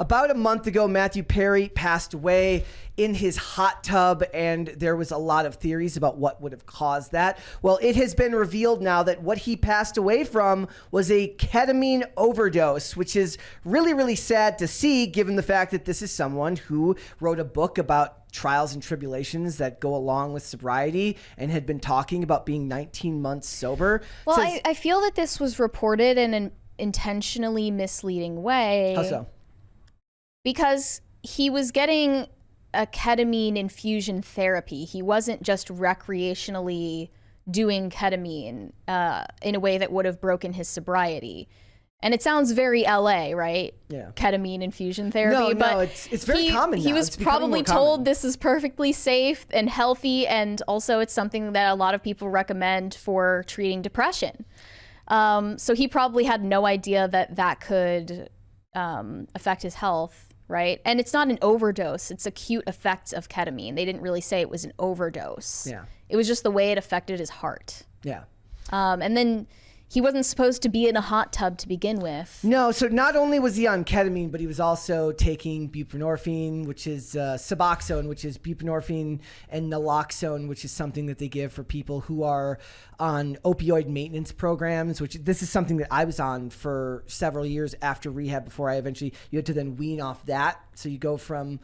About a month ago, Matthew Perry passed away in his hot tub, and there was a lot of theories about what would have caused that. Well, it has been revealed now that what he passed away from was a ketamine overdose, which is really, really sad to see, given the fact that this is someone who wrote a book about trials and tribulations that go along with sobriety and had been talking about being 19 months sober. Well, I feel that this was reported in an intentionally misleading way. How so? Because he was getting a ketamine infusion therapy. He wasn't just recreationally doing ketamine in a way that would have broken his sobriety. And it sounds very LA, right? Yeah. Ketamine infusion therapy. No, it's very common now. He was probably told this is perfectly safe and healthy, and also it's something that a lot of people recommend for treating depression. So he probably had no idea that that could affect his health, right? And it's not an overdose. It's acute effects of ketamine. They didn't really say it was an overdose. Yeah. It was just the way it affected his heart. Yeah. And then he wasn't supposed to be in a hot tub to begin with. No, so not only was he on ketamine, but he was also taking buprenorphine, which is Suboxone, which is buprenorphine, and naloxone, which is something that they give for people who are on opioid maintenance programs, which this is something that I was on for several years after rehab before you had to then wean off that. So you go from...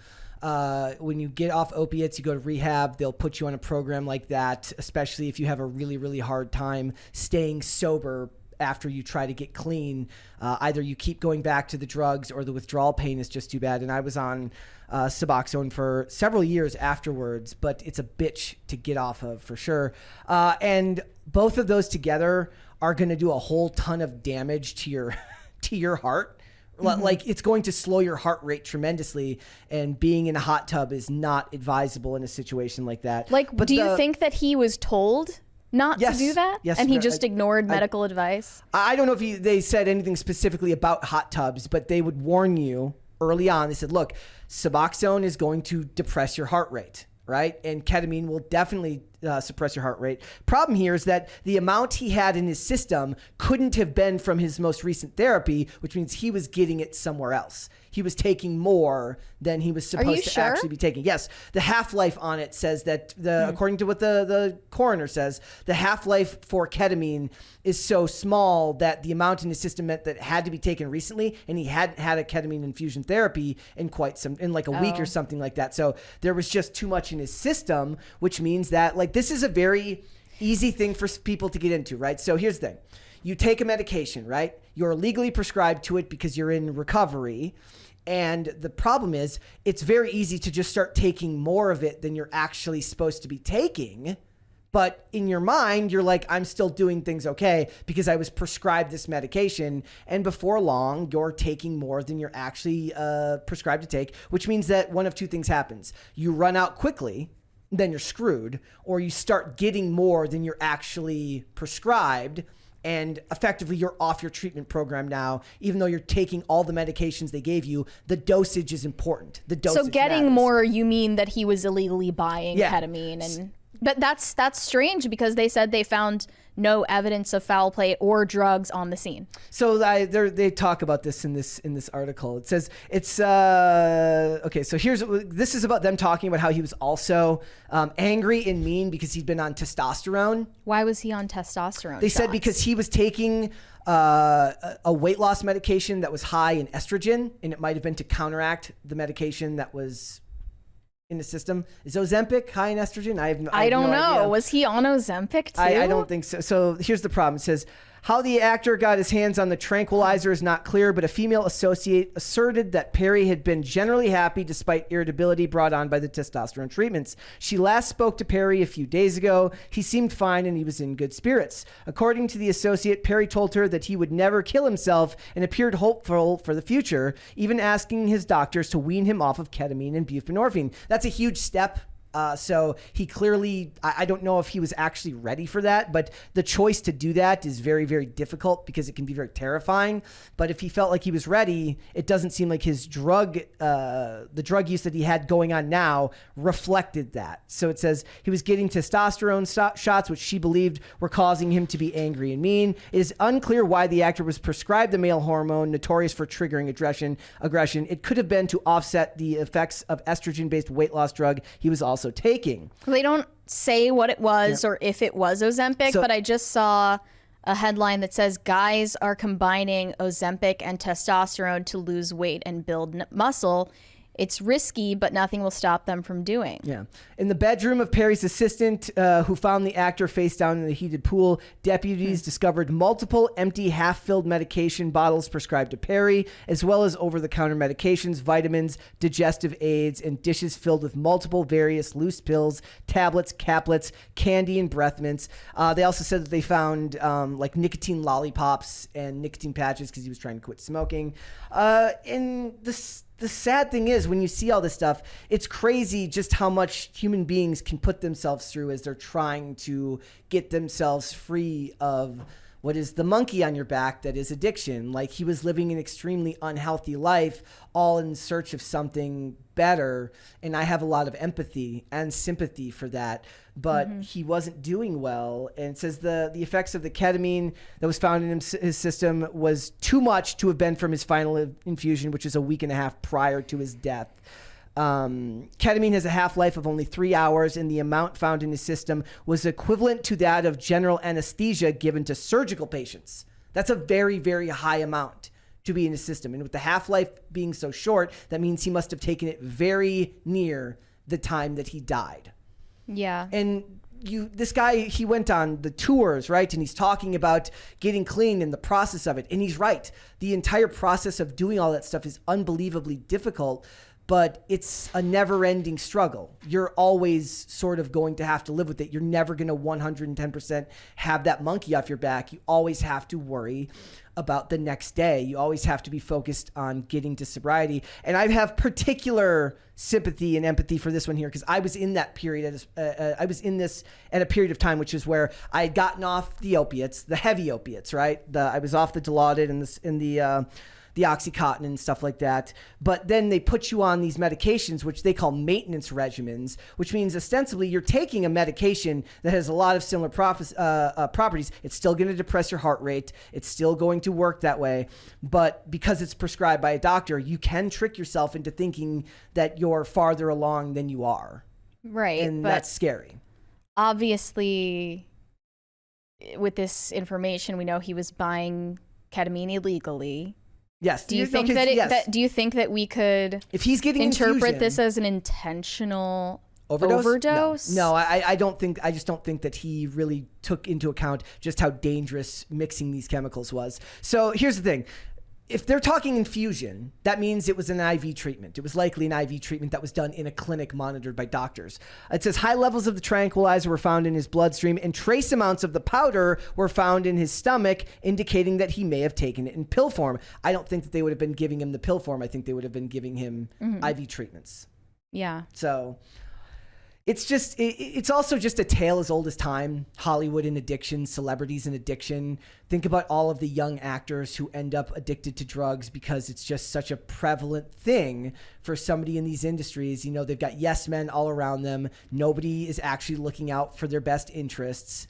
when you get off opiates, you go to rehab, they'll put you on a program like that, especially if you have a really, really hard time staying sober after you try to get clean. Either you keep going back to the drugs or the withdrawal pain is just too bad. And I was on Suboxone for several years afterwards, but it's a bitch to get off of for sure. And both of those together are going to do a whole ton of damage to your heart. Mm-hmm. Like it's going to slow your heart rate tremendously, and being in a hot tub is not advisable in a situation like that. But do you think that he was told not to do that? Yes. And he just ignored medical advice? I don't know if they said anything specifically about hot tubs, but they would warn you early on. They said, look, Suboxone is going to depress your heart rate, right? And ketamine will definitely suppress your heart rate. Problem here is that the amount he had in his system couldn't have been from his most recent therapy, which means he was getting it somewhere else. He was taking more than he was supposed to actually be taking. Yes, the half-life on it says that, according to what the coroner says, the half-life for ketamine is so small that the amount in his system meant that it had to be taken recently, and he hadn't had a ketamine infusion therapy in like a week or something like that. So there was just too much in his system, which means that this is a very easy thing for people to get into, right? So here's the thing. You take a medication, right? You're legally prescribed to it because you're in recovery. And the problem is it's very easy to just start taking more of it than you're actually supposed to be taking. But in your mind, you're like, I'm still doing things okay because I was prescribed this medication. And before long, you're taking more than you're actually prescribed to take, which means that one of two things happens. You run out quickly, then you're screwed, or you start getting more than you're actually prescribed, and effectively you're off your treatment program now. Even though you're taking all the medications they gave you, the dosage is important. The dosage So getting matters. more, you mean that he was illegally buying ketamine? But that's strange because they said they found no evidence of foul play or drugs on the scene. So they talk about this in this article. It says it's okay. So this is about them talking about how he was also angry and mean because he'd been on testosterone. Why was he on testosterone? They said because he was taking a weight loss medication that was high in estrogen, and it might have been to counteract the medication that was in the system. Is Ozempic high in estrogen? I don't know. Idea. Was he on Ozempic too? I don't think so. So here's the problem. It says, how the actor got his hands on the tranquilizer is not clear, but a female associate asserted that Perry had been generally happy despite irritability brought on by the testosterone treatments. She last spoke to Perry a few days ago. He seemed fine and he was in good spirits. According to the associate, Perry told her that he would never kill himself and appeared hopeful for the future, even asking his doctors to wean him off of ketamine and buprenorphine. That's a huge step So he clearly, I don't know if he was actually ready for that, but the choice to do that is very, very difficult because it can be very terrifying. But if he felt like he was ready, it doesn't seem like his the drug use that he had going on now reflected that. So it says he was getting testosterone shots, which she believed were causing him to be angry and mean. It is unclear why the actor was prescribed the male hormone notorious for triggering aggression. It could have been to offset the effects of estrogen-based weight loss drug he was also taking. They don't say what it was or if it was Ozempic, but I just saw a headline that says guys are combining Ozempic and testosterone to lose weight and build muscle. It's risky, but nothing will stop them from doing. Yeah. In the bedroom of Perry's assistant, who found the actor face down in the heated pool, deputies discovered multiple empty, half-filled medication bottles prescribed to Perry, as well as over-the-counter medications, vitamins, digestive aids, and dishes filled with multiple various loose pills, tablets, caplets, candy, and breath mints. They also said that they found like nicotine lollipops and nicotine patches because he was trying to quit smoking. And the sad thing is, when you see all this stuff, it's crazy just how much human beings can put themselves through as they're trying to get themselves free of what is the monkey on your back that is addiction. Like, he was living an extremely unhealthy life, all in search of something better. And I have a lot of empathy and sympathy for that. But he wasn't doing well. And it says the effects of the ketamine that was found in his system was too much to have been from his final infusion, which is a week and a half prior to his death. Ketamine has a half-life of only 3 hours, and the amount found in his system was equivalent to that of general anesthesia given to surgical patients. That's a very, very high amount to be in his system. And with the half-life being so short, that means he must have taken it very near the time that he died. Yeah. And this guy, he went on the tours, right? And he's talking about getting clean and the process of it. And he's right. The entire process of doing all that stuff is unbelievably difficult, but it's a never-ending struggle. You're always sort of going to have to live with it. You're never going to 110% have that monkey off your back. You always have to worry about the next day. You always have to be focused on getting to sobriety. And I have particular sympathy and empathy for this one here because I was in that period. I was in this at a period of time, which is where I had gotten off the opiates, the heavy opiates, right? I was off the Dilaudid and the Oxycontin and stuff like that. But then they put you on these medications, which they call maintenance regimens, which means ostensibly you're taking a medication that has a lot of similar properties. It's still going to depress your heart rate. It's still going to work that way. But because it's prescribed by a doctor, you can trick yourself into thinking that you're farther along than you are. Right. And that's scary. Obviously, with this information, we know he was buying ketamine illegally. Yes. Do you think do you think that we could, if he's getting interpret this as an intentional overdose? No, I don't think. I just don't think that he really took into account just how dangerous mixing these chemicals was. So here's the thing. If they're talking infusion, that means it was an IV treatment. It was likely an IV treatment that was done in a clinic monitored by doctors. It says high levels of the tranquilizer were found in his bloodstream and trace amounts of the powder were found in his stomach, indicating that he may have taken it in pill form. I don't think that they would have been giving him the pill form. I think they would have been giving him IV treatments. Yeah. So it's also just a tale as old as time. Hollywood and addiction, celebrities and addiction. Think about all of the young actors who end up addicted to drugs because it's just such a prevalent thing for somebody in these industries. You know, they've got yes men all around them. Nobody is actually looking out for their best interests.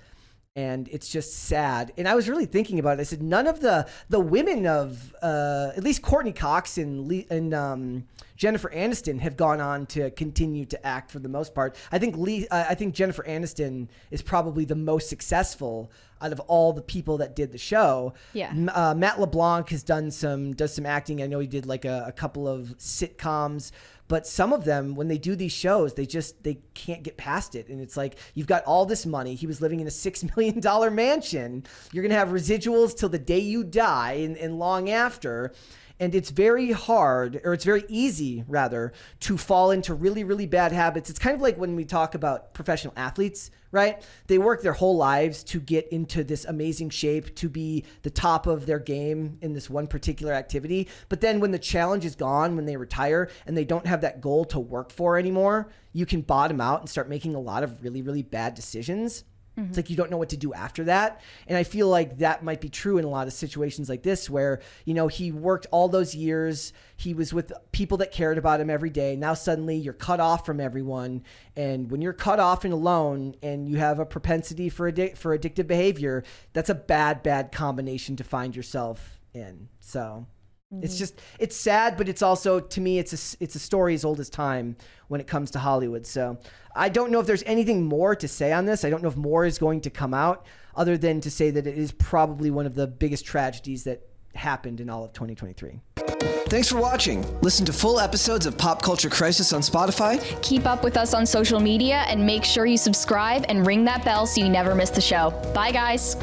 And it's just sad. And I was really thinking about it. I said, none of the women of, at least Courtney Cox and Jennifer Aniston have gone on to continue to act for the most part. I think Jennifer Aniston is probably the most successful out of all the people that did the show. Yeah. Matt LeBlanc does some acting. I know he did like a couple of sitcoms. But some of them, when they do these shows, they can't get past it. And it's like, you've got all this money. He was living in a $6 million mansion. You're going to have residuals till the day you die and long after. And it's very hard, or it's very easy rather, to fall into really, really bad habits. It's kind of like when we talk about professional athletes, right? They work their whole lives to get into this amazing shape, to be the top of their game in this one particular activity. But then when the challenge is gone, when they retire and they don't have that goal to work for anymore, you can bottom out and start making a lot of really, really bad decisions. It's like you don't know what to do after that. And I feel like that might be true in a lot of situations like this where, you know, he worked all those years. He was with people that cared about him every day. Now suddenly you're cut off from everyone. And when you're cut off and alone and you have a propensity for addictive behavior, that's a bad combination to find yourself in. So it's sad, but it's also, to me, it's a story as old as time when it comes to Hollywood. So I don't know if there's anything more to say on this. I don't know if more is going to come out other than to say that it is probably one of the biggest tragedies that happened in all of 2023. Thanks for watching. Listen to full episodes of Pop Culture Crisis on Spotify. Keep up with us on social media and make sure you subscribe and ring that bell so you never miss the show. Bye, guys.